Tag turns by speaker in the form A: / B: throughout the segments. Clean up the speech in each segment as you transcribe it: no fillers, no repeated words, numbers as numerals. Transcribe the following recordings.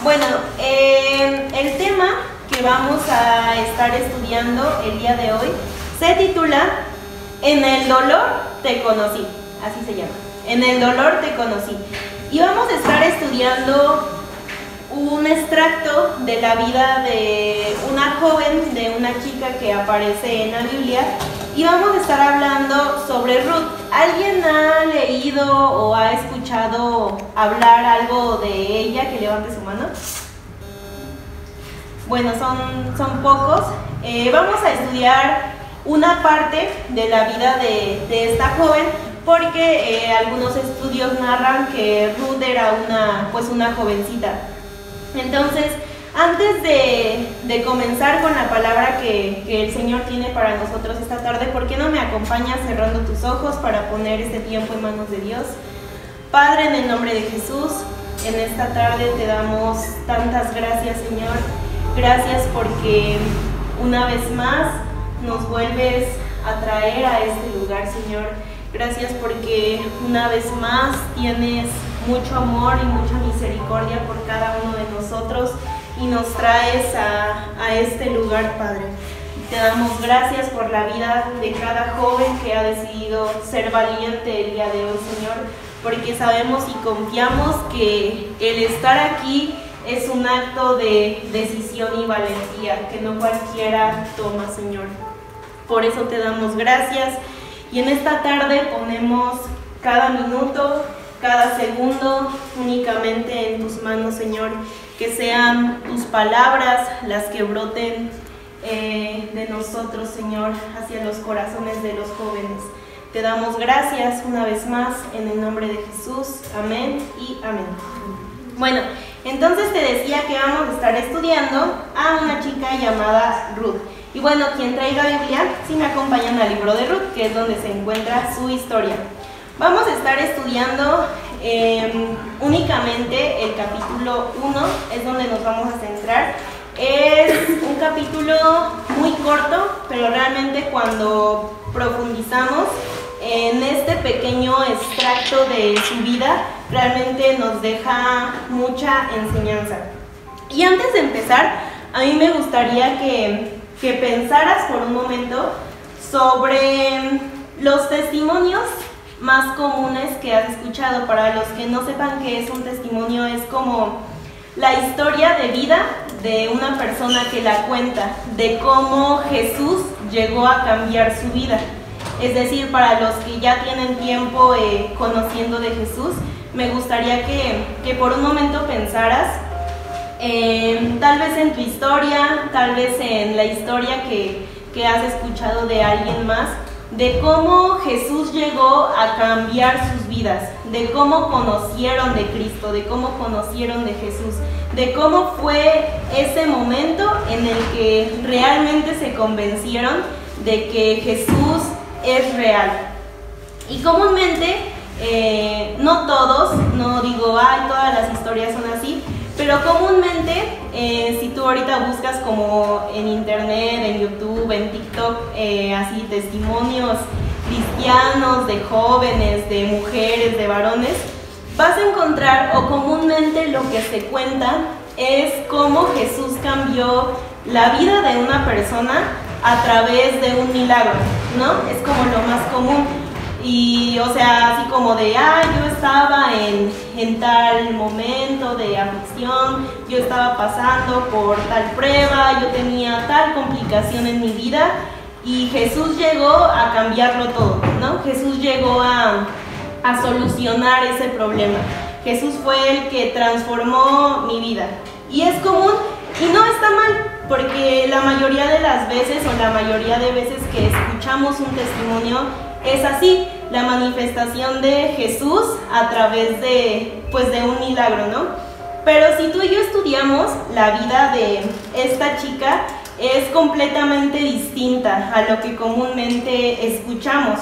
A: Bueno, el tema que vamos a estar estudiando el día de hoy se titula En el dolor te conocí, así se llama, En el dolor te conocí. Y vamos a estar estudiando un extracto de la vida de una joven, de una chica que aparece en la Biblia, y vamos a estar hablando sobre Ruth. ¿Alguien ha leído o ha escuchado hablar algo de ella? Que levante su mano. Bueno, son pocos. Vamos a estudiar una parte de la vida de esta joven, porque algunos estudios narran que Ruth era una jovencita. Entonces, antes de comenzar con la palabra que el Señor tiene para nosotros esta tarde, ¿por qué no me acompañas cerrando tus ojos para poner este tiempo en manos de Dios? Padre, en el nombre de Jesús, en esta tarde te damos tantas gracias, Señor. Gracias porque una vez más nos vuelves a traer a este lugar, Señor. Gracias porque una vez más tienes mucho amor y mucha misericordia por cada uno de nosotros y nos traes a este lugar, Padre. Te damos gracias por la vida de cada joven que ha decidido ser valiente el día de hoy, Señor, porque sabemos y confiamos que el estar aquí es un acto de decisión y valentía que no cualquiera toma, Señor. Por eso te damos gracias y en esta tarde ponemos cada minuto, cada segundo únicamente en tus manos, Señor. Que sean tus palabras las que broten de nosotros, Señor, hacia los corazones de los jóvenes. Te damos gracias una vez más en el nombre de Jesús. Amén y amén. Bueno, entonces te decía que vamos a estar estudiando a una chica llamada Ruth. Y bueno, quien traiga Biblia, si me acompañan al libro de Ruth, que es donde se encuentra su historia. Vamos a estar estudiando únicamente el capítulo 1, es donde nos vamos a centrar. Es un capítulo muy corto, pero realmente cuando profundizamos en este pequeño extracto de su vida, realmente nos deja mucha enseñanza. Y antes de empezar, a mí me gustaría que pensaras por un momento sobre los testimonios más comunes que has escuchado. Para los que no sepan qué es un testimonio, es como la historia de vida de una persona que la cuenta, de cómo Jesús llegó a cambiar su vida. Es decir, para los que ya tienen tiempo conociendo de Jesús, me gustaría que por un momento pensaras tal vez en tu historia, tal vez en la historia que has escuchado de alguien más, de cómo Jesús llegó a cambiar sus vidas, de cómo conocieron de Cristo, de cómo conocieron de Jesús, de cómo fue ese momento en el que realmente se convencieron de que Jesús es real. Y comúnmente, no todos, no digo, todas las historias son así, pero comúnmente, si tú ahorita buscas como en internet, en YouTube, en TikTok, así testimonios cristianos de jóvenes, de mujeres, de varones, vas a encontrar, o comúnmente lo que se cuenta es cómo Jesús cambió la vida de una persona a través de un milagro, ¿no? Es como lo más común. Y, o sea, así como de, yo estaba en tal momento de aflicción, yo estaba pasando por tal prueba, yo tenía tal complicación en mi vida y Jesús llegó a cambiarlo todo, ¿no? Jesús llegó a solucionar ese problema. Jesús fue el que transformó mi vida. Y es común y no está mal, porque la mayoría de las veces o la mayoría de veces que escuchamos un testimonio es así, la manifestación de Jesús a través de un milagro, ¿no? Pero si tú y yo estudiamos la vida de esta chica, es completamente distinta a lo que comúnmente escuchamos.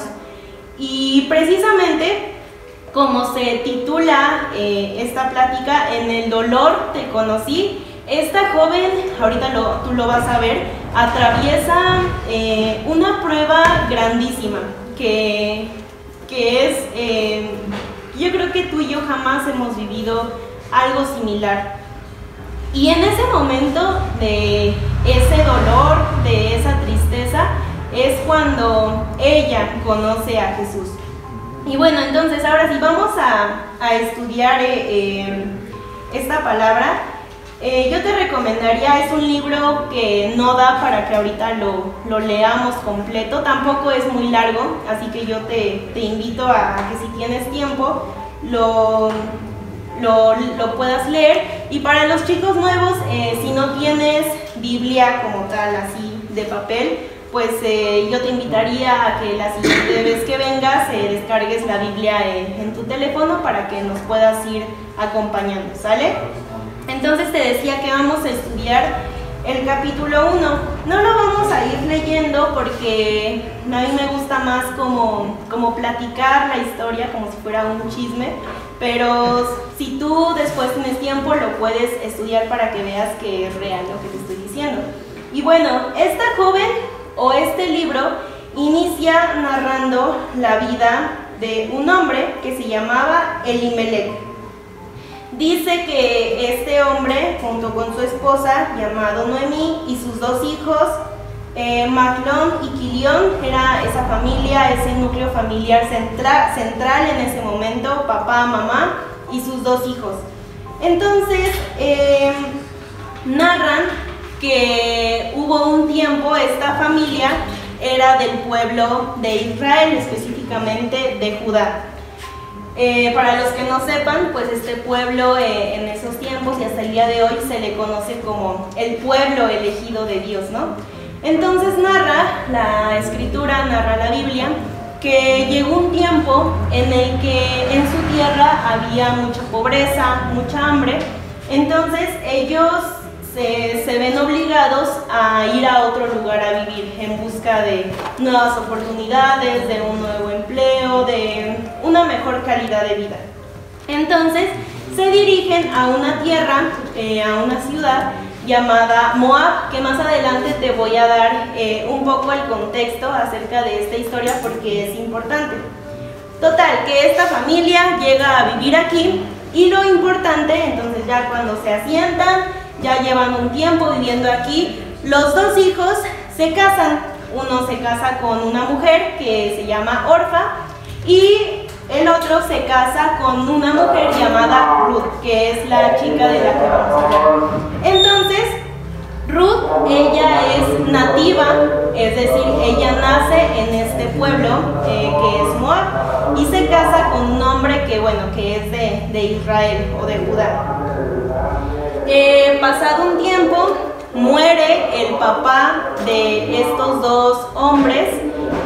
A: Y precisamente, como se titula esta plática, En el dolor te conocí, esta joven, ahorita tú lo vas a ver, atraviesa una prueba grandísima, que es, yo creo que tú y yo jamás hemos vivido algo similar. Y en ese momento de ese dolor, de esa tristeza, es cuando ella conoce a Jesús. Y bueno, entonces ahora sí vamos a estudiar esta palabra. Yo te recomendaría, es un libro que no da para que ahorita lo leamos completo, tampoco es muy largo, así que yo te invito a que si tienes tiempo lo puedas leer. Y para los chicos nuevos, si no tienes Biblia como tal, así de papel, pues yo te invitaría a que la siguiente vez que vengas descargues la Biblia en tu teléfono para que nos puedas ir acompañando, ¿sale? Entonces te decía que vamos a estudiar el capítulo 1. No lo vamos a ir leyendo porque a mí me gusta más como platicar la historia, como si fuera un chisme, pero si tú después tienes tiempo lo puedes estudiar para que veas que es real lo que te estoy diciendo. Y bueno, esta joven o este libro inicia narrando la vida de un hombre que se llamaba Elimelech. Dice que este hombre, junto con su esposa, llamado Noemí, y sus dos hijos, Mahlón y Quilión, era esa familia, ese núcleo familiar central en ese momento, papá, mamá y sus dos hijos. Entonces, narran que hubo un tiempo, esta familia era del pueblo de Israel, específicamente de Judá. Para los que no sepan, pues este pueblo en esos tiempos y hasta el día de hoy se le conoce como el pueblo elegido de Dios, ¿no? Entonces narra la escritura, narra la Biblia, que llegó un tiempo en el que en su tierra había mucha pobreza, mucha hambre. Entonces ellos se ven obligados a ir a otro lugar a vivir en busca de nuevas oportunidades, de un nuevo empleo, de una mejor calidad de vida. Entonces se dirigen a una tierra, a una ciudad llamada Moab, que más adelante te voy a dar un poco el contexto acerca de esta historia porque es importante. Total, que esta familia llega a vivir aquí y lo importante, entonces ya cuando se asientan, ya llevan un tiempo viviendo aquí, los dos hijos se casan. Uno se casa con una mujer que se llama Orfa y el otro se casa con una mujer llamada Ruth, que es la chica de la que vamos a hablar. Entonces, Ruth, ella es nativa, es decir, ella nace en este pueblo que es Moab y se casa con un hombre que, bueno, que es de Israel o de Judá. Pasado un tiempo, muere el papá de estos dos hombres,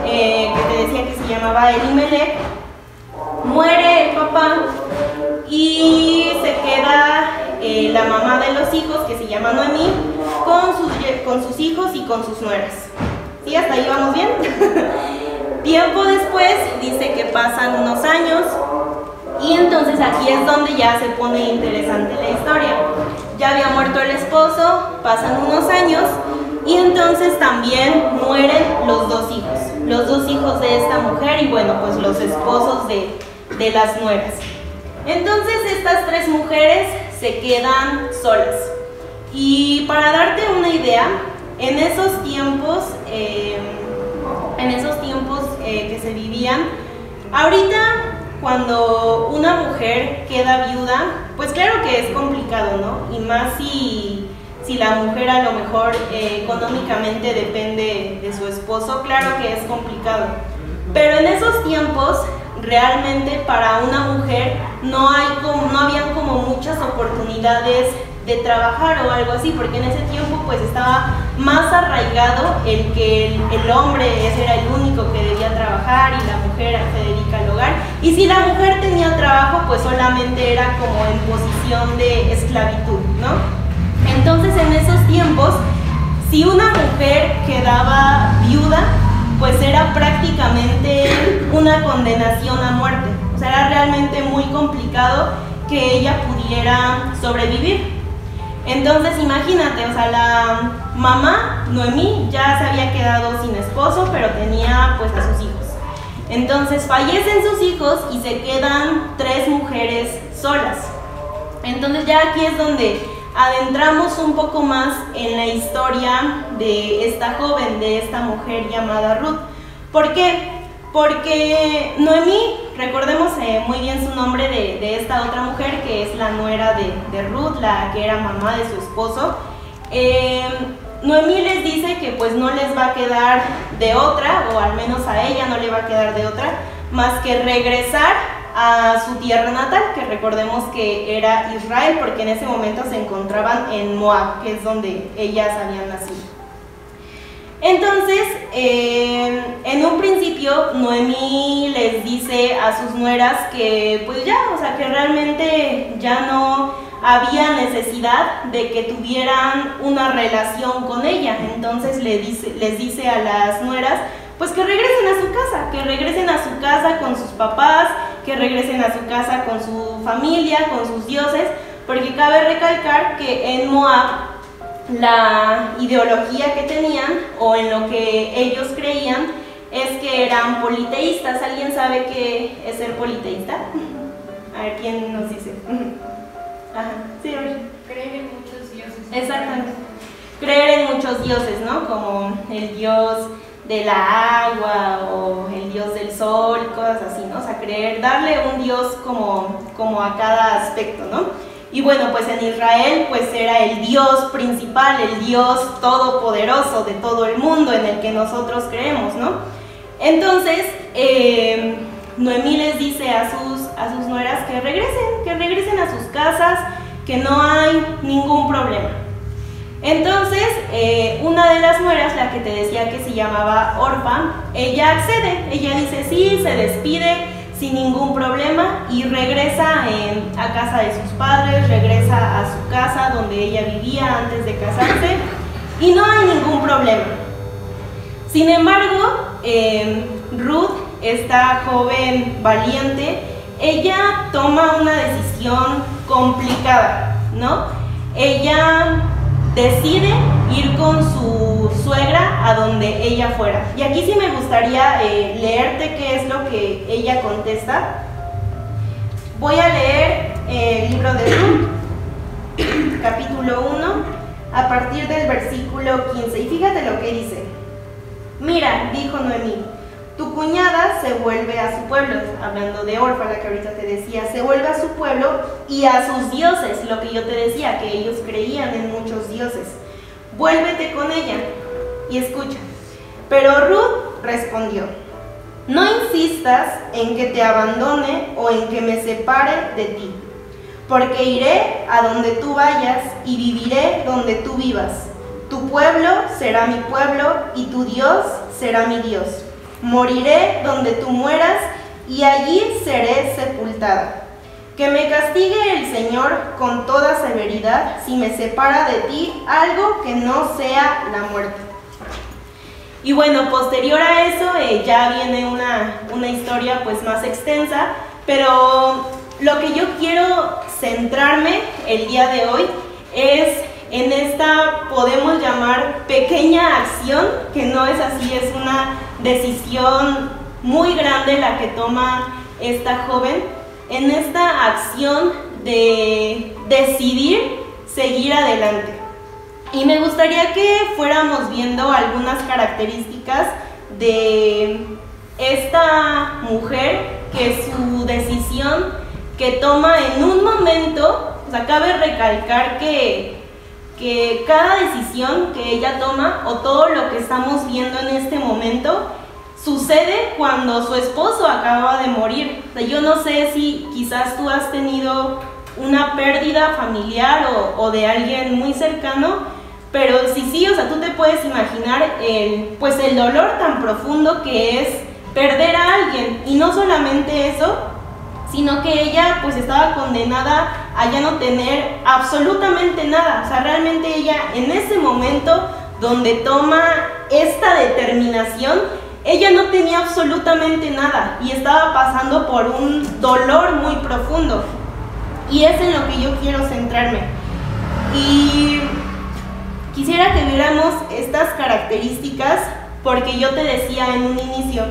A: que te decía que se llamaba Elimelech. Muere el papá y se queda la mamá de los hijos, que se llama Noemí, con sus hijos y con sus nueras. ¿Sí? ¿Hasta ahí vamos bien? Tiempo después, dice que pasan unos años y entonces aquí es donde ya se pone interesante la historia. Ya había muerto el esposo, pasan unos años y entonces también mueren los dos hijos de esta mujer y bueno, pues los esposos de las nueras. Entonces estas tres mujeres se quedan solas. Y para darte una idea, en esos tiempos que se vivían, ahorita cuando una mujer queda viuda, pues claro que es complicado, ¿no? Y más si la mujer a lo mejor económicamente depende de su esposo, claro que es complicado. Pero en esos tiempos, realmente para una mujer no habían como muchas oportunidades de trabajar o algo así, porque en ese tiempo pues estaba más arraigado el que el hombre era el único que debía trabajar y la mujer se dedica al hogar, y si la mujer tenía trabajo pues solamente era como en posición de esclavitud, ¿no? Entonces en esos tiempos, si una mujer quedaba viuda, pues era prácticamente una condenación a muerte. O sea, era realmente muy complicado que ella pudiera sobrevivir. Entonces imagínate, o sea, la mamá, Noemí, ya se había quedado sin esposo, pero tenía pues a sus hijos. Entonces fallecen sus hijos y se quedan tres mujeres solas. Entonces ya aquí es donde adentramos un poco más en la historia de esta joven, de esta mujer llamada Ruth. ¿Por qué? Porque Noemí, recordemos muy bien su nombre de esta otra mujer, que es la nuera de Ruth, la que era mamá de su esposo. Noemí les dice que pues no les va a quedar de otra, o al menos a ella no le va a quedar de otra, más que regresar a su tierra natal, que recordemos que era Israel, porque en ese momento se encontraban en Moab, que es donde ellas habían nacido. Entonces, en un principio, Noemí les dice a sus nueras que pues ya, o sea, que realmente ya no había necesidad de que tuvieran una relación con ella. Entonces les dice a las nueras pues que regresen a su casa, que regresen a su casa con sus papás, que regresen a su casa con su familia, con sus dioses, porque cabe recalcar que en Moab la ideología que tenían, o en lo que ellos creían, es que eran politeístas. ¿Alguien sabe qué es ser politeísta? A ver, ¿quién nos dice? Ajá, sí,
B: creer en muchos dioses.
A: Exactamente. Creer en muchos dioses, ¿no? Como el dios de la agua o el dios del sol, cosas así, ¿no? O sea, creer, darle un dios como a cada aspecto, ¿no? Y bueno, pues en Israel pues era el dios principal, el dios todopoderoso de todo el mundo en el que nosotros creemos, ¿no? Entonces, Noemí les dice a sus nueras que regresen a sus casas, que no hay ningún problema. Entonces, una de las nueras, la que te decía que se llamaba Orfa, ella accede, ella dice sí, se despide sin ningún problema y regresa a casa de sus padres, regresa a su casa donde ella vivía antes de casarse y no hay ningún problema. Sin embargo, Ruth, esta joven valiente, ella toma una decisión complicada, ¿no? Ella decide ir con su suegra a donde ella fuera. Y aquí sí me gustaría leerte qué es lo que ella contesta. Voy a leer el libro de Ruth, capítulo 1, a partir del versículo 15. Y fíjate lo que dice. Mira, dijo Noemí, tu cuñada se vuelve a su pueblo, hablando de Orfa, la que ahorita te decía, se vuelve a su pueblo y a sus dioses, lo que yo te decía, que ellos creían en muchos dioses. Vuélvete con ella y escucha. Pero Ruth respondió, no insistas en que te abandone o en que me separe de ti, porque iré a donde tú vayas y viviré donde tú vivas. Tu pueblo será mi pueblo y tu Dios será mi Dios. Moriré donde tú mueras y allí seré sepultada. Que me castigue el Señor con toda severidad si me separa de ti algo que no sea la muerte. Y bueno, posterior a eso ya viene una historia pues más extensa, pero lo que yo quiero centrarme el día de hoy es en esta, podemos llamar, pequeña acción, que no es así, es una decisión muy grande la que toma esta joven, en esta acción de decidir seguir adelante. Y me gustaría que fuéramos viendo algunas características de esta mujer, que su decisión que toma en un momento, o sea, cabe recalcar que cada decisión que ella toma, o todo lo que estamos viendo en este momento, sucede cuando su esposo acaba de morir. O sea, yo no sé si quizás tú has tenido una pérdida familiar o de alguien muy cercano, pero sí, o sea, tú te puedes imaginar el dolor tan profundo que es perder a alguien. Y no solamente eso, sino que ella pues estaba condenada a ya no tener absolutamente nada. O sea, realmente ella en ese momento donde toma esta determinación, ella no tenía absolutamente nada y estaba pasando por un dolor muy profundo. Y es en lo que yo quiero centrarme. Y quisiera que viéramos estas características porque yo te decía en un inicio,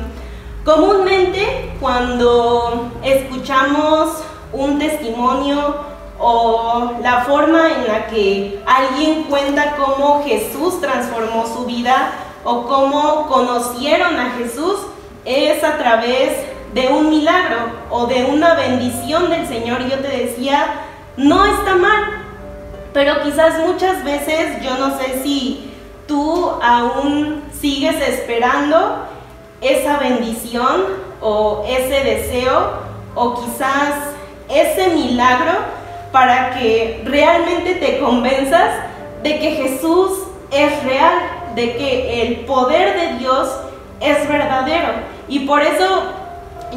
A: comúnmente cuando escuchamos un testimonio o la forma en la que alguien cuenta cómo Jesús transformó su vida o cómo conocieron a Jesús es a través de un milagro o de una bendición del Señor. Y yo te decía, no está mal, pero quizás muchas veces, yo no sé si tú aún sigues esperando esa bendición o ese deseo o quizás ese milagro para que realmente te convenzas de que Jesús es real, de que el poder de Dios es verdadero. Y por eso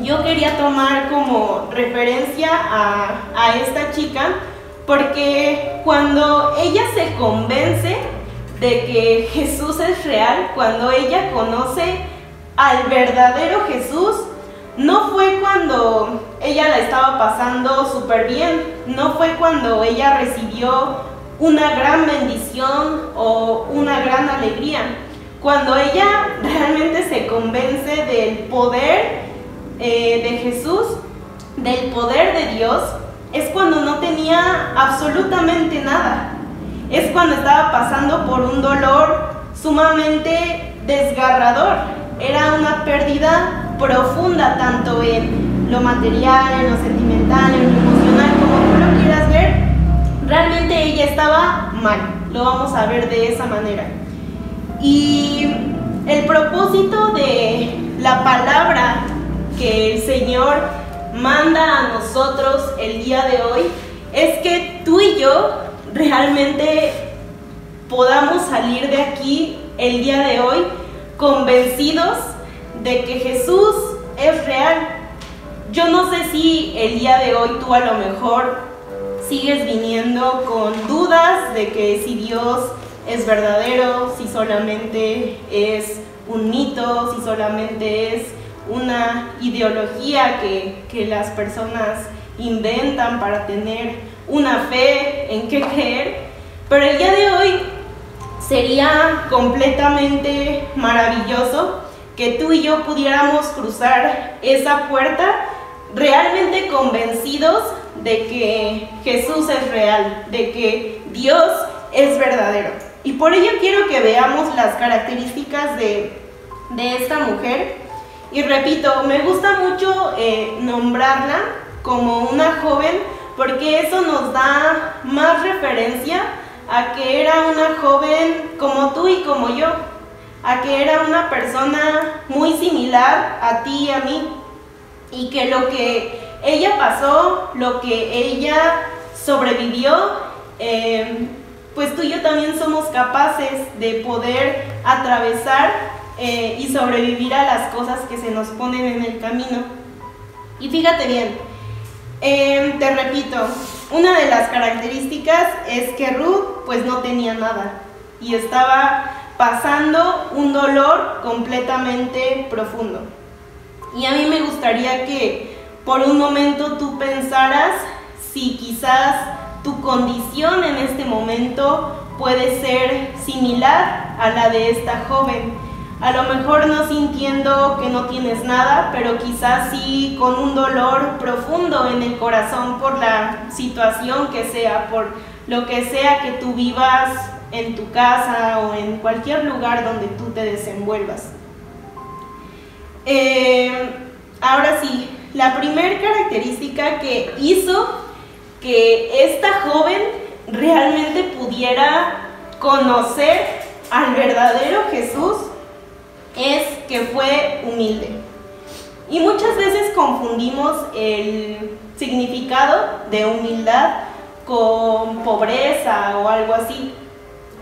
A: yo quería tomar como referencia a esta chica, porque cuando ella se convence de que Jesús es real, cuando ella conoce al verdadero Jesús, no fue cuando ella la estaba pasando súper bien, no fue cuando ella recibió una gran bendición o una gran alegría. Cuando ella realmente se convence del poder de Jesús, del poder de Dios, es cuando no tenía absolutamente nada. Es cuando estaba pasando por un dolor sumamente desgarrador. Era una pérdida profunda, tanto en lo material, en lo sentimental, en lo emocional, como tú lo quieras ver. Realmente ella estaba mal, lo vamos a ver de esa manera. Y el propósito de la palabra que el Señor manda a nosotros el día de hoy es que tú y yo realmente podamos salir de aquí el día de hoy convencidos de que Jesús es real. Yo no sé si el día de hoy tú a lo mejor sigues viniendo con dudas de que si Dios es verdadero, si solamente es un mito, si solamente es una ideología que las personas inventan para tener una fe en qué creer. Pero el día de hoy sería completamente maravilloso que tú y yo pudiéramos cruzar esa puerta realmente convencidos de que Jesús es real, de que Dios es verdadero. Y por ello quiero que veamos las características de esta mujer. Y repito, me gusta mucho nombrarla como una joven, porque eso nos da más referencia a que era una joven como tú y como yo, a que era una persona muy similar a ti y a mí, y que lo que ella pasó, lo que ella sobrevivió, pues tú y yo también somos capaces de poder atravesar y sobrevivir a las cosas que se nos ponen en el camino. Y fíjate bien, te repito, una de las características es que Ruth pues no tenía nada y estaba pasando un dolor completamente profundo. Y a mí me gustaría que por un momento tú pensaras si quizás tu condición en este momento puede ser similar a la de esta joven. A lo mejor no sintiendo que no tienes nada, pero quizás sí con un dolor profundo en el corazón por la situación que sea, por lo que sea que tú vivas en tu casa o en cualquier lugar donde tú te desenvuelvas. Ahora sí, la primera característica que hizo que esta joven realmente pudiera conocer al verdadero Jesús es que fue humilde. Y muchas veces confundimos el significado de humildad con pobreza o algo así.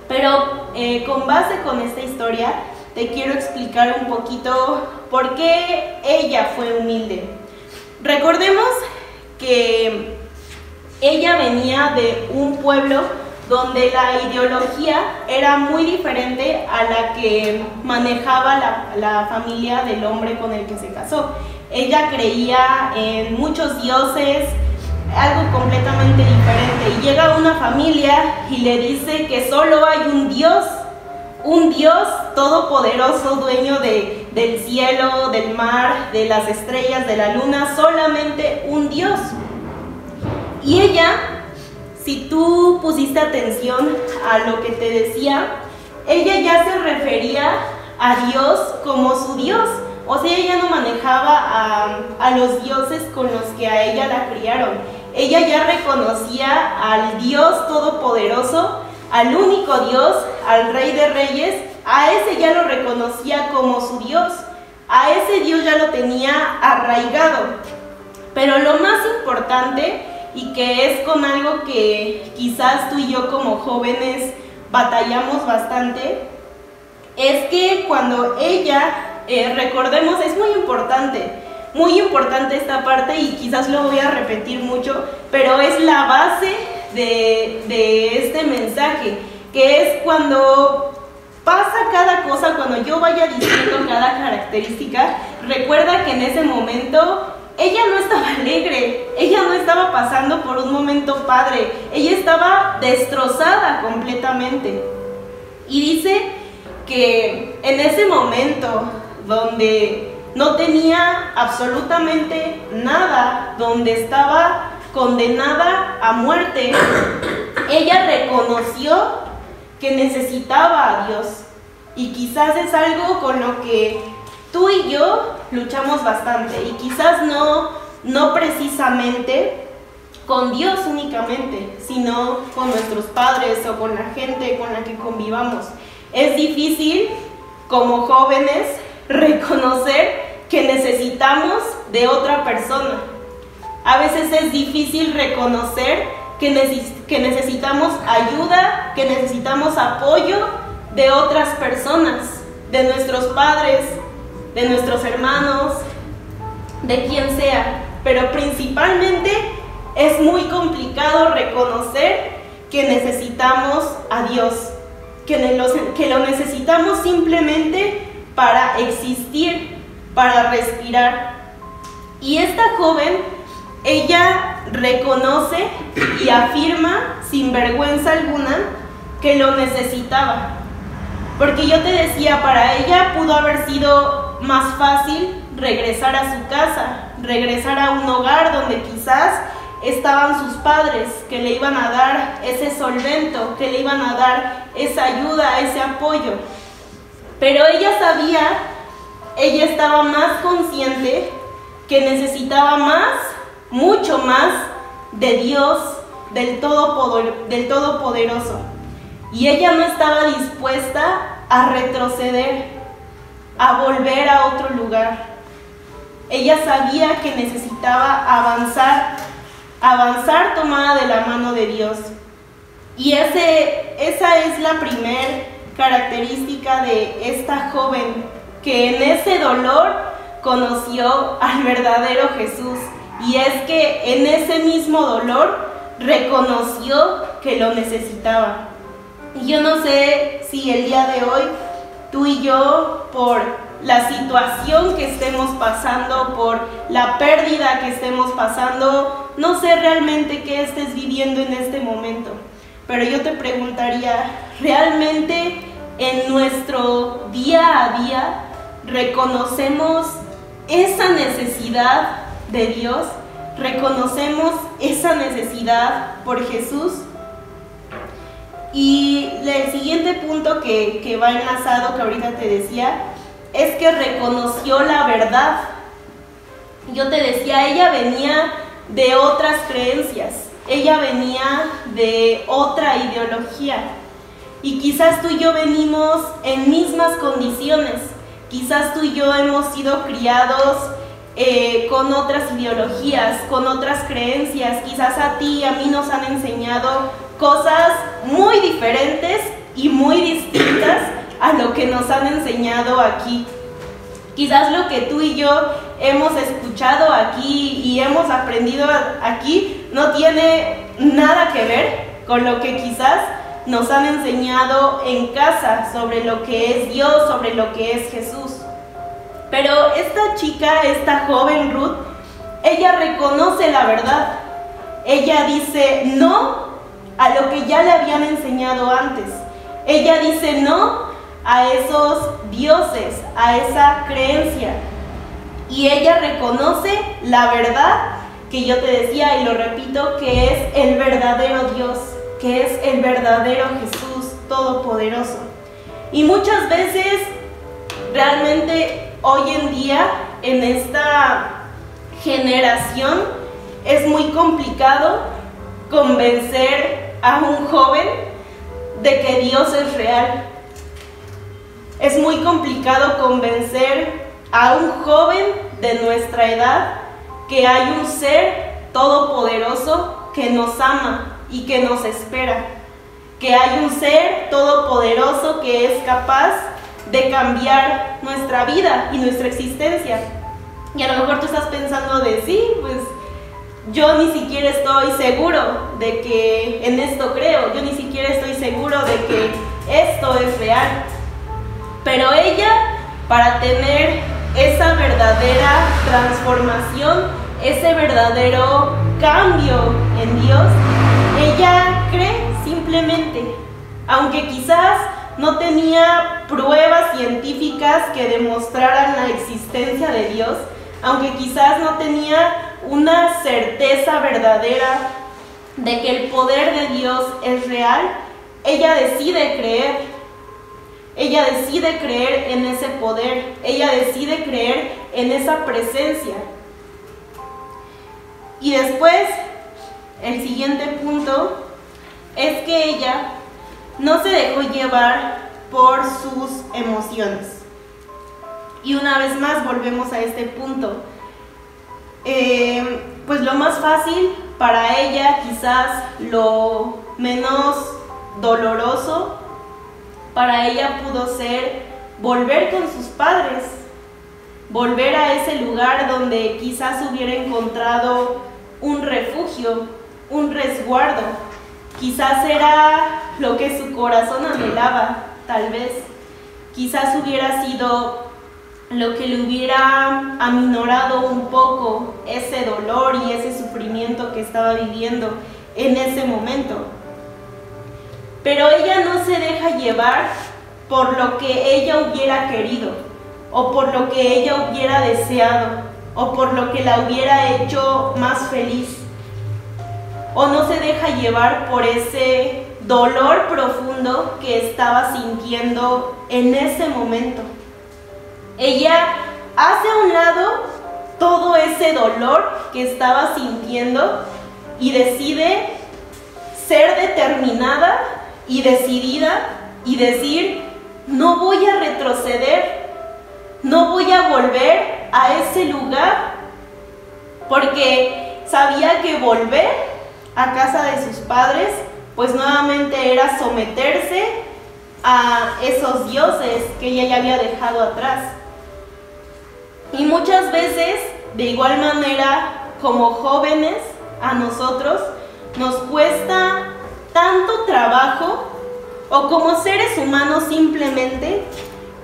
A: Pero con base con esta historia te quiero explicar un poquito por qué ella fue humilde. Recordemos que ella venía de un pueblo donde la ideología era muy diferente a la que manejaba la familia del hombre con el que se casó. Ella creía en muchos dioses, algo completamente diferente. Y llega una familia y le dice que solo hay un Dios todopoderoso, dueño del cielo, del mar, de las estrellas, de la luna, solamente un Dios. Y ella si tú pusiste atención a lo que te decía, ella ya se refería a Dios como su Dios. O sea, ella no manejaba a los dioses con los que a ella la criaron. Ella ya reconocía al Dios Todopoderoso, al único Dios, al Rey de Reyes. A ese ya lo reconocía como su Dios. A ese Dios ya lo tenía arraigado. Pero lo más importante, y que es con algo que quizás tú y yo como jóvenes batallamos bastante, es que cuando ella, recordemos, es muy importante esta parte, y quizás lo voy a repetir mucho, pero es la base de este mensaje, que es cuando pasa cada cosa, cuando yo vaya diciendo cada característica, recuerda que en ese momento ella no estaba alegre, ella no estaba pasando por un momento padre, ella estaba destrozada completamente. Y dice que en ese momento donde no tenía absolutamente nada, donde estaba condenada a muerte, ella reconoció que necesitaba a Dios. Y quizás es algo con lo que tú y yo luchamos bastante, y quizás no precisamente con Dios únicamente, sino con nuestros padres o con la gente con la que convivamos. Es difícil como jóvenes reconocer que necesitamos de otra persona. A veces es difícil reconocer que necesitamos ayuda, que necesitamos apoyo de otras personas, de nuestros padres, de nuestros hermanos, de quien sea. Pero principalmente es muy complicado reconocer que necesitamos a Dios, que lo necesitamos simplemente para existir, para respirar. Y esta joven, ella reconoce y afirma sin vergüenza alguna que lo necesitaba. Porque yo te decía, para ella pudo haber sido más fácil regresar a su casa, regresar a un hogar donde quizás estaban sus padres, que le iban a dar ese solvento, que le iban a dar esa ayuda, ese apoyo. Pero ella sabía, ella estaba más consciente que necesitaba más, mucho más de Dios, del Todopoderoso. Y ella no estaba dispuesta a retroceder, a volver a otro lugar. Ella sabía que necesitaba avanzar tomada de la mano de Dios. Y esa es la primer característica de esta joven, que en ese dolor conoció al verdadero Jesús. Y es que en ese mismo dolor reconoció que lo necesitaba. Y yo no sé si el día de hoy tú y yo, por la situación que estemos pasando, por la pérdida que estemos pasando, no sé realmente qué estés viviendo en este momento, pero yo te preguntaría, ¿realmente en nuestro día a día reconocemos esa necesidad de Dios? ¿Reconocemos esa necesidad por Jesús? Y el siguiente punto que va enlazado, que ahorita te decía, es que reconoció la verdad. Yo te decía, ella venía de otras creencias, ella venía de otra ideología. Y quizás tú y yo venimos en mismas condiciones, quizás tú y yo hemos sido criados con otras ideologías, con otras creencias. Quizás a ti y a mí nos han enseñado cosas muy diferentes y muy distintas a lo que nos han enseñado aquí. Quizás lo que tú y yo hemos escuchado aquí y hemos aprendido aquí no tiene nada que ver con lo que quizás nos han enseñado en casa sobre lo que es Dios, sobre lo que es Jesús. Pero esta chica, esta joven Ruth, ella reconoce la verdad. Ella dice no a lo que ya le habían enseñado antes. Ella dice no a esos dioses, a esa creencia. Y ella reconoce la verdad que yo te decía y lo repito, que es el verdadero Dios, que es el verdadero Jesús Todopoderoso. Y muchas veces, realmente hoy en día, en esta generación, es muy complicado convencer a un joven de que Dios es real. Es muy complicado convencer a un joven de nuestra edad que hay un ser todopoderoso que nos ama y que nos espera. Que hay un ser todopoderoso que es capaz de cambiar nuestra vida y nuestra existencia. Y a lo mejor tú estás pensando de sí, pues yo ni siquiera estoy seguro de que en esto creo, yo ni siquiera estoy seguro de que esto es real. Pero ella, para tener esa verdadera transformación, ese verdadero cambio en Dios, ella cree simplemente, aunque quizás no tenía pruebas científicas que demostraran la existencia de Dios, aunque quizás no tenía una certeza verdadera de que el poder de Dios es real, ella decide creer. Ella decide creer en ese poder, ella decide creer en esa presencia. Y después, el siguiente punto es que ella no se dejó llevar por sus emociones. Y una vez más volvemos a este punto. Pues lo más fácil para ella, quizás lo menos doloroso, para ella pudo ser volver con sus padres, volver a ese lugar donde quizás hubiera encontrado un refugio, un resguardo. Quizás era lo que su corazón anhelaba, tal vez. Quizás hubiera sido lo que le hubiera aminorado un poco ese dolor y ese sufrimiento que estaba viviendo en ese momento. Pero ella no se deja llevar por lo que ella hubiera querido, o por lo que ella hubiera deseado, o por lo que la hubiera hecho más feliz. O no se deja llevar por ese dolor profundo que estaba sintiendo en ese momento. Ella hace a un lado todo ese dolor que estaba sintiendo y decide ser determinada y decidida y decir: no voy a retroceder, no voy a volver a ese lugar, porque sabía que volver a casa de sus padres pues nuevamente era someterse a esos dioses que ella ya había dejado atrás. Y muchas veces, de igual manera, como jóvenes, a nosotros nos cuesta tanto trabajo, o como seres humanos simplemente,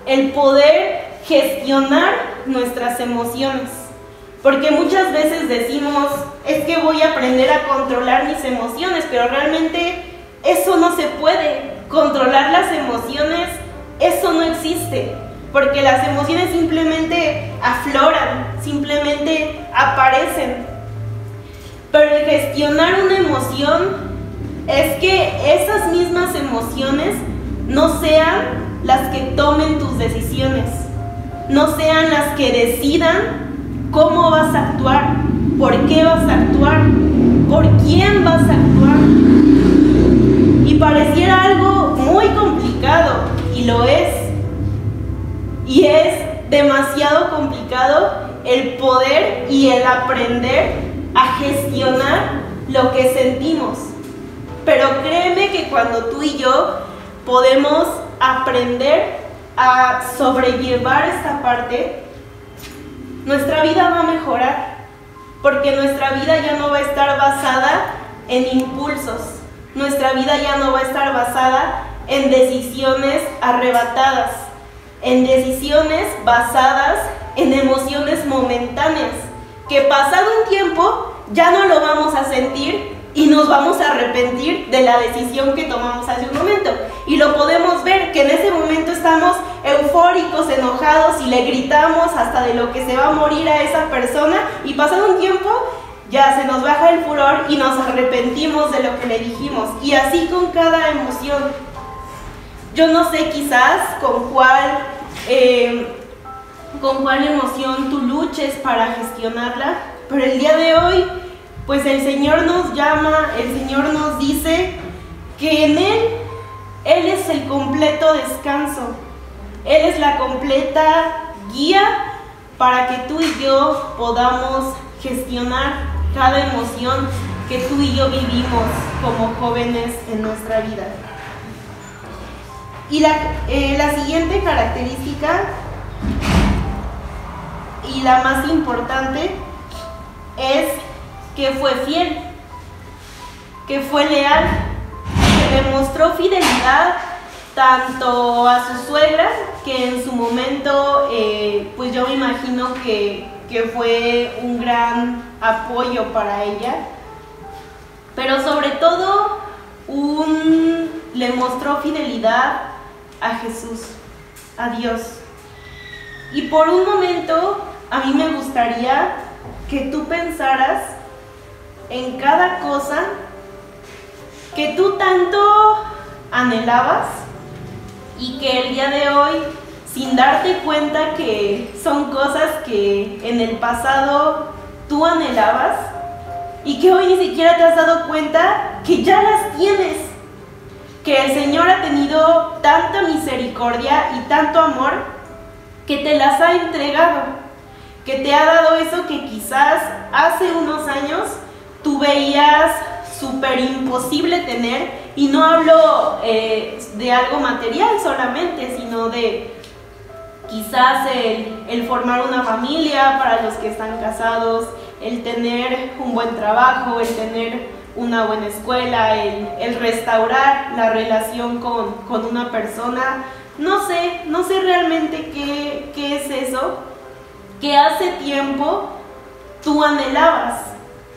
A: el poder gestionar nuestras emociones. Porque muchas veces decimos, es que voy a aprender a controlar mis emociones, pero realmente eso no se puede. Controlar las emociones, eso no existe. Porque las emociones simplemente afloran, simplemente aparecen. Pero el gestionar una emoción es que esas mismas emociones no sean las que tomen tus decisiones, no sean las que decidan cómo vas a actuar, por qué vas a actuar, por quién vas a actuar. Y pareciera algo muy complicado, y lo es. Y es demasiado complicado el poder y el aprender a gestionar lo que sentimos. Pero créeme que cuando tú y yo podemos aprender a sobrellevar esta parte, nuestra vida va a mejorar, porque nuestra vida ya no va a estar basada en impulsos, nuestra vida ya no va a estar basada en decisiones arrebatadas, en decisiones basadas en emociones momentáneas, que pasado un tiempo ya no lo vamos a sentir y nos vamos a arrepentir de la decisión que tomamos hace un momento. Y lo podemos ver, que en ese momento estamos eufóricos, enojados y le gritamos hasta de lo que se va a morir a esa persona, y pasado un tiempo ya se nos baja el furor y nos arrepentimos de lo que le dijimos. Y así con cada emoción. Yo no sé quizás con cuál emoción tú luches para gestionarla, pero el día de hoy, pues el Señor nos llama, el Señor nos dice que en Él es el completo descanso. Él es la completa guía para que tú y yo podamos gestionar cada emoción que tú y yo vivimos como jóvenes en nuestra vida. Y la siguiente característica, y la más importante, es que fue fiel, que fue leal, que demostró fidelidad tanto a su suegra, que en su momento, pues yo me imagino que fue un gran apoyo para ella, pero sobre todo le mostró fidelidad a Jesús, a Dios. Y por un momento a mí me gustaría que tú pensaras en cada cosa que tú tanto anhelabas y que el día de hoy, sin darte cuenta que son cosas que en el pasado tú anhelabas y que hoy ni siquiera te has dado cuenta que ya las tienes, que el Señor ha tenido tanta misericordia y tanto amor que te las ha entregado, que te ha dado eso que quizás hace unos años tú veías súper imposible tener. Y no hablo de algo material solamente, sino de quizás el formar una familia para los que están casados, el tener un buen trabajo, el tener una buena escuela, el restaurar la relación con una persona. No sé realmente qué es eso que hace tiempo tú anhelabas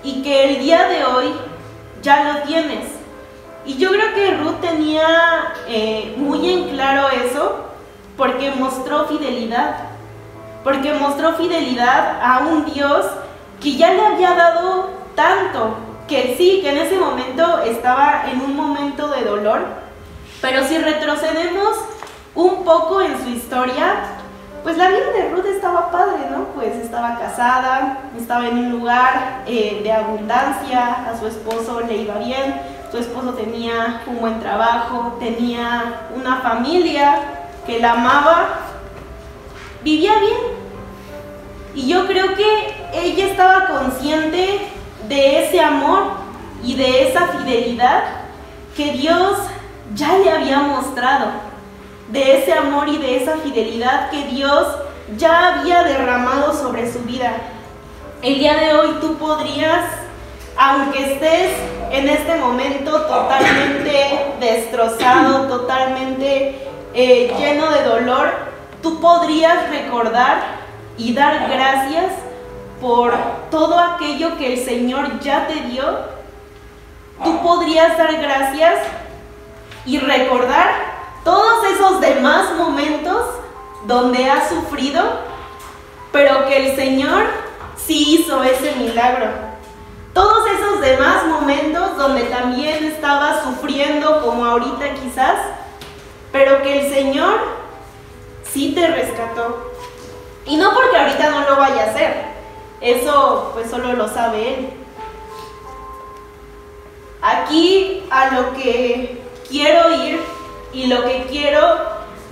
A: y que el día de hoy ya lo tienes. Y yo creo que Ruth tenía muy en claro eso porque mostró fidelidad a un Dios que ya le había dado tanto, que sí, que en ese momento estaba en un momento de dolor, pero si retrocedemos un poco en su historia, pues la vida de Ruth estaba padre, ¿no? Pues estaba casada, estaba en un lugar de abundancia, a su esposo le iba bien, su esposo tenía un buen trabajo, tenía una familia que la amaba, vivía bien. Y yo creo que ella estaba consciente de ese amor y de esa fidelidad que Dios ya le había mostrado, de ese amor y de esa fidelidad que Dios ya había derramado sobre su vida. El día de hoy tú podrías, aunque estés en este momento totalmente destrozado, totalmente lleno de dolor, tú podrías recordar y dar gracias por todo aquello que el Señor ya te dio. Tú podrías dar gracias y recordar todos esos demás momentos donde has sufrido, pero que el Señor sí hizo ese milagro. Todos esos demás momentos donde también estabas sufriendo como ahorita quizás, pero que el Señor sí te rescató. Y no porque ahorita no lo vaya a hacer, eso pues solo lo sabe Él. Aquí a lo que quiero ir y lo que quiero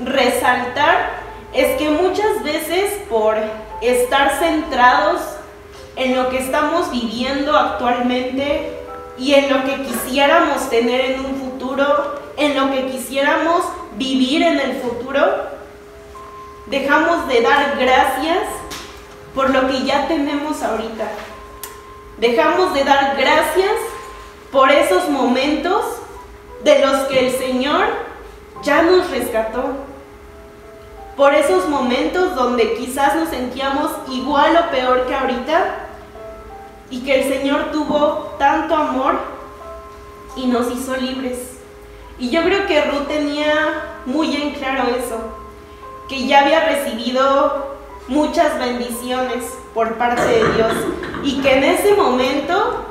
A: resaltar es que muchas veces por estar centrados en lo que estamos viviendo actualmente y en lo que quisiéramos tener en un futuro, en lo que quisiéramos vivir en el futuro, dejamos de dar gracias por lo que ya tenemos ahorita. Dejamos de dar gracias por esos momentos de los que el Señor ya nos rescató. Por esos momentos donde quizás nos sentíamos igual o peor que ahorita y que el Señor tuvo tanto amor y nos hizo libres. Y yo creo que Ruth tenía muy en claro eso, que ya había recibido muchas bendiciones, por parte de Dios, y que en ese momento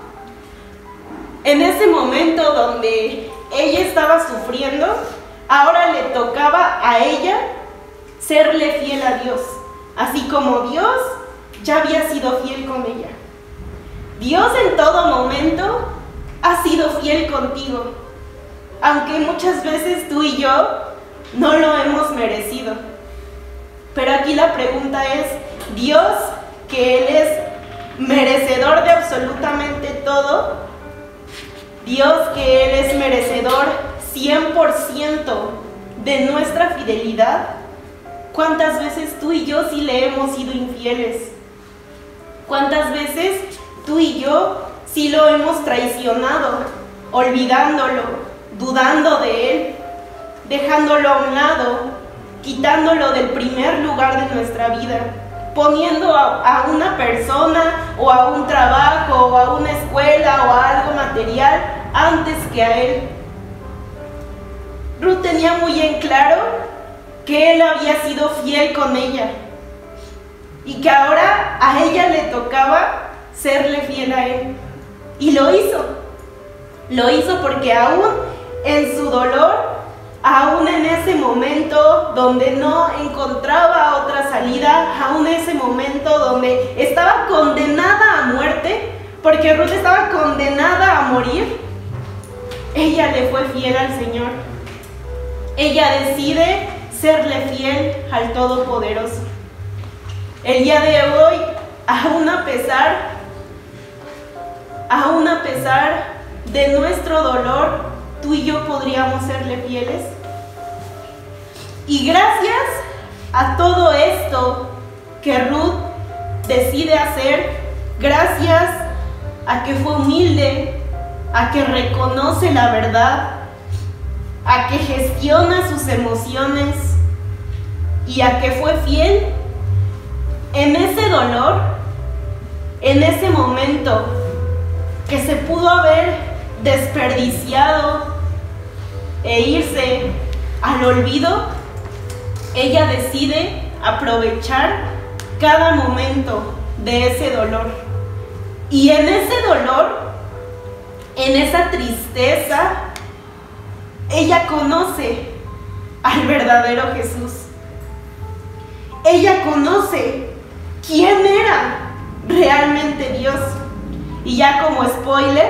A: donde ella estaba sufriendo, ahora le tocaba a ella serle fiel a Dios, así como Dios ya había sido fiel con ella. Dios en todo momento ha sido fiel contigo, aunque muchas veces tú y yo no lo hemos merecido. Pero aquí la pregunta es, Dios, que Él es merecedor de absolutamente todo, Dios, que Él es merecedor 100% de nuestra fidelidad, ¿cuántas veces tú y yo sí le hemos sido infieles? ¿Cuántas veces tú y yo sí lo hemos traicionado, olvidándolo, dudando de Él, dejándolo a un lado, quitándolo del primer lugar de nuestra vida, poniendo a una persona o a un trabajo o a una escuela o a algo material antes que a Él? Ruth tenía muy en claro que Él había sido fiel con ella y que ahora a ella le tocaba serle fiel a Él. Y lo hizo. Lo hizo porque aún en su dolor, aún en ese momento donde no encontraba otra salida, aún en ese momento donde estaba condenada a muerte, porque Ruth estaba condenada a morir, ella le fue fiel al Señor. Ella decide serle fiel al Todopoderoso. El día de hoy, aún a pesar de nuestro dolor, tú y yo podríamos serle fieles. Y gracias a todo esto que Ruth decide hacer, gracias a que fue humilde, a que reconoce la verdad, a que gestiona sus emociones y a que fue fiel, en ese dolor, en ese momento que se pudo haber desperdiciado e irse al olvido, ella decide aprovechar cada momento de ese dolor. Y en ese dolor, en esa tristeza, ella conoce al verdadero Jesús. Ella conoce quién era realmente Dios. Y ya como spoiler,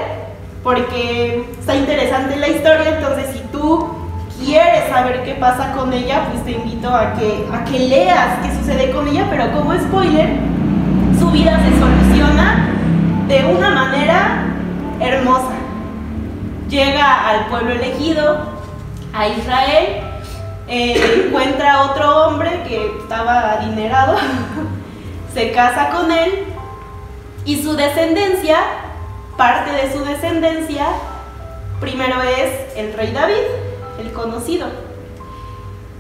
A: porque está interesante la historia, entonces si tú quieres saber qué pasa con ella, pues te invito a que leas qué sucede con ella, pero como spoiler, su vida se soluciona de una manera hermosa. Llega al pueblo elegido, a Israel, encuentra a otro hombre que estaba adinerado, se casa con él y su descendencia, parte de su descendencia, primero es el rey David, el conocido,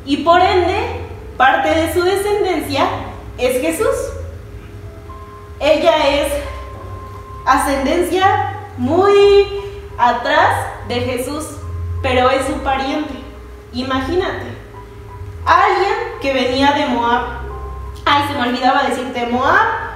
A: y por ende, parte de su descendencia es Jesús. Ella es ascendencia muy atrás de Jesús, pero es su pariente. Imagínate, alguien que venía de Moab. Ay, se me olvidaba decirte, Moab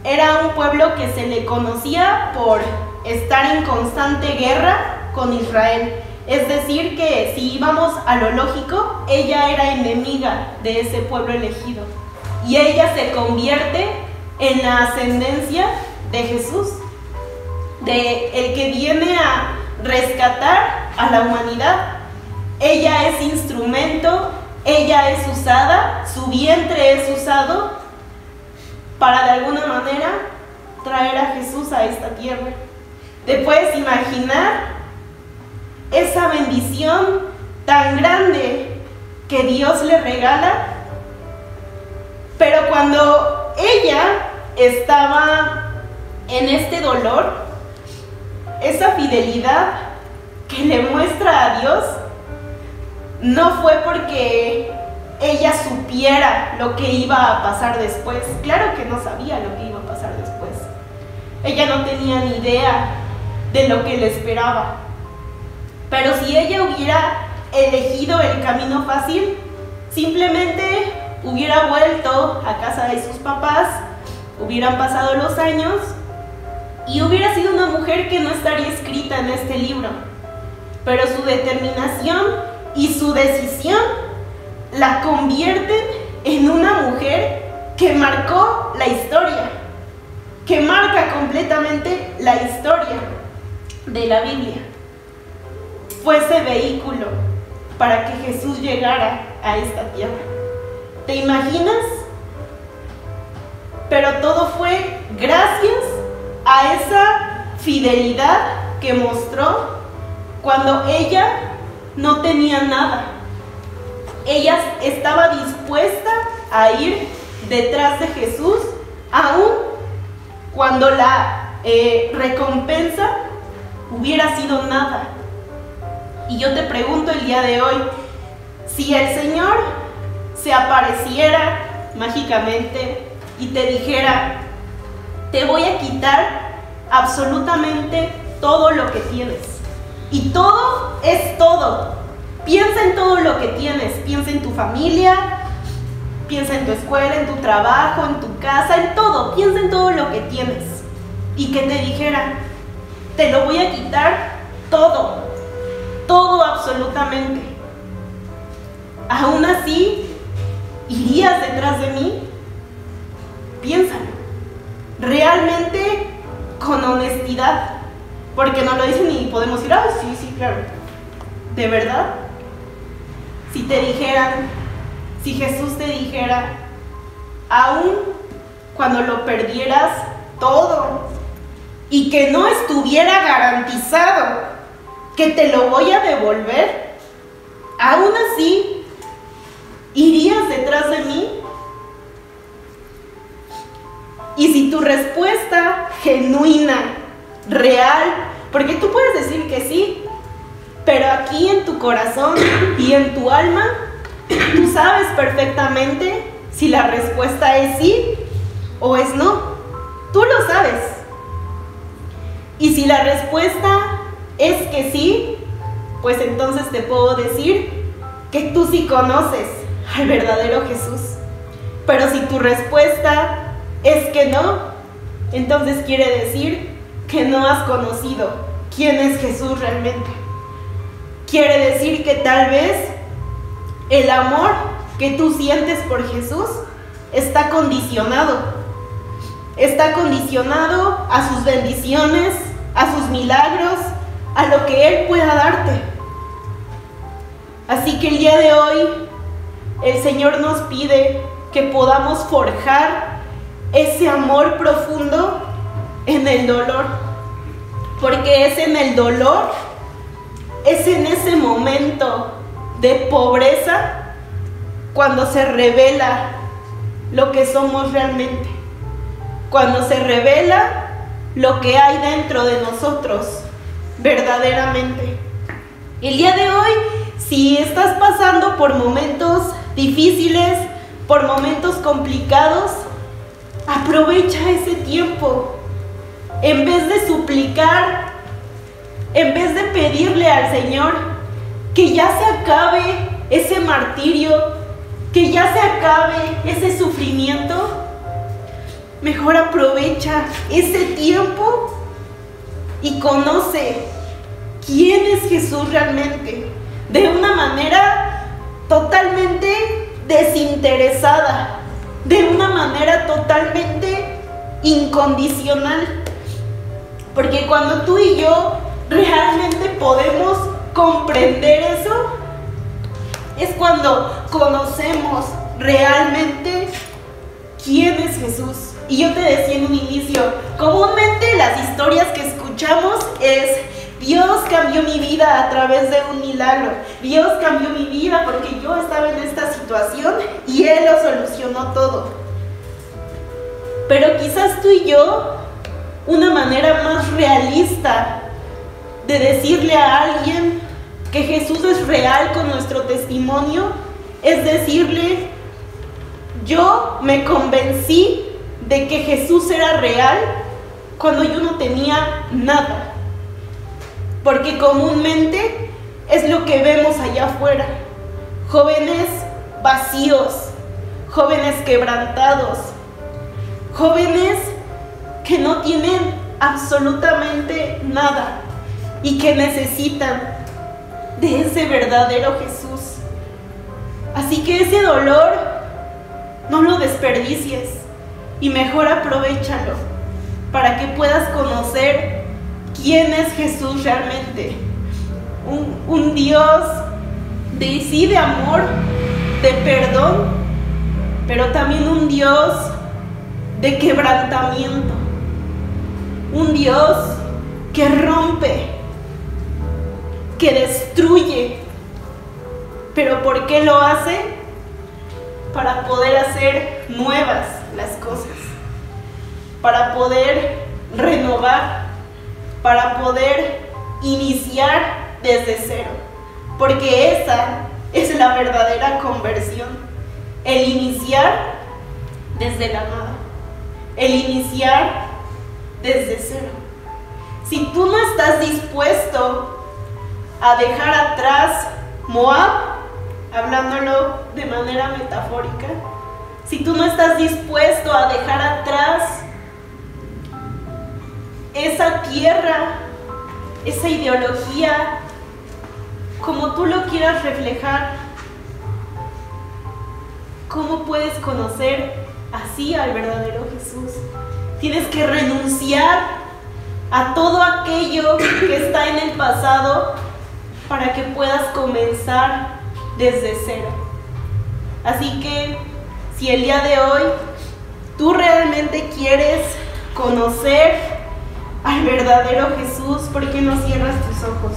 A: era un pueblo que se le conocía por estar en constante guerra con Israel. Es decir, que si íbamos a lo lógico, ella era enemiga de ese pueblo elegido. Y ella se convierte en la ascendencia de Jesús, de el que viene a rescatar a la humanidad. Ella es instrumento, ella es usada, su vientre es usado para de alguna manera traer a Jesús a esta tierra. ¿Te puedes imaginar esa bendición tan grande que Dios le regala? Pero cuando ella estaba en este dolor, esa fidelidad que le muestra a Dios no fue porque ella supiera lo que iba a pasar después. Claro que no sabía lo que iba a pasar después. Ella no tenía ni idea de lo que le esperaba. Pero si ella hubiera elegido el camino fácil, simplemente hubiera vuelto a casa de sus papás hubieran pasado los años y hubiera sido una mujer que no estaría escrita en este libro. Pero su determinación y su decisión la convierten en una mujer que marcó la historia, que marca completamente la historia de la Biblia. Fue ese vehículo para que Jesús llegara a esta tierra. ¿Te imaginas? Pero todo fue gracias a esa fidelidad que mostró cuando ella no tenía nada. Ella estaba dispuesta a ir detrás de Jesús, aun cuando la recompensa hubiera sido nada. Y yo te pregunto el día de hoy, si el Señor se apareciera mágicamente y te dijera, te voy a quitar absolutamente todo lo que tienes. Y todo es todo. Piensa en todo lo que tienes. Piensa en tu familia, piensa en tu escuela, en tu trabajo, en tu casa, en todo. Piensa en todo lo que tienes. Y que te dijera, te lo voy a quitar todo. Todo absolutamente. Aún así, ¿irías detrás de mí? Piénsalo. Realmente con honestidad. Porque no lo dicen y podemos decir, ah, sí, claro. ¿De verdad? Si te dijeran, si Jesús te dijera, aún cuando lo perdieras todo y que no estuviera garantizado que te lo voy a devolver, aún así, ¿irías detrás de mí? Y si tu respuesta genuina, real, porque tú puedes decir que sí, pero aquí en tu corazón y en tu alma, tú sabes perfectamente si la respuesta es sí o es no. Tú lo sabes. Y si la respuesta es que sí, pues entonces te puedo decir que tú sí conoces al verdadero Jesús. Pero si tu respuesta es que no, entonces quiere decir que no has conocido quién es Jesús realmente. Quiere decir que tal vez el amor que tú sientes por Jesús está condicionado. Está condicionado a sus bendiciones, a sus milagros, a lo que Él pueda darte. Así que el día de hoy el Señor nos pide que podamos forjar ese amor profundo en el dolor, porque es en el dolor, es en ese momento de pobreza cuando se revela lo que somos realmente, cuando se revela lo que hay dentro de nosotros verdaderamente. El día de hoy, si estás pasando por momentos difíciles, por momentos complicados, aprovecha ese tiempo. En vez de suplicar, en vez de pedirle al Señor que ya se acabe ese martirio, que ya se acabe ese sufrimiento, mejor aprovecha ese tiempo y conoce quién es Jesús realmente, de una manera totalmente desinteresada, de una manera totalmente incondicional. Porque cuando tú y yo realmente podemos comprender eso, es cuando conocemos realmente quién es Jesús. Y yo te decía en un inicio, comúnmente las historias que escuchamos es: Dios cambió mi vida a través de un milagro. Dios cambió mi vida porque yo estaba en esta situación y Él lo solucionó todo. Pero quizás tú y yo, una manera más realista de decirle a alguien que Jesús es real con nuestro testimonio, es decirle: yo me convencí de que Jesús era real cuando yo no tenía nada. Porque comúnmente es lo que vemos allá afuera: jóvenes vacíos, jóvenes quebrantados, jóvenes que no tienen absolutamente nada y que necesitan de ese verdadero Jesús. Así que ese dolor no lo desperdicies y mejor aprovéchalo para que puedas conocer quién es Jesús realmente. Un Dios de amor, de perdón, pero también un Dios de quebrantamiento. Un Dios que rompe, que destruye. ¿Pero por qué lo hace? Para poder hacer nuevas las cosas, para poder renovar, para poder iniciar desde cero, porque esa es la verdadera conversión, el iniciar desde la nada, el iniciar desde cero. Si tú no estás dispuesto a dejar atrás Moab, hablándolo de manera metafórica, si tú no estás dispuesto a dejar atrás esa tierra, esa ideología, como tú lo quieras reflejar, ¿cómo puedes conocer así al verdadero Jesús? Tienes que renunciar a todo aquello que está en el pasado para que puedas comenzar desde cero. Así que si el día de hoy tú realmente quieres conocer al verdadero Jesús, ¿por qué no cierras tus ojos?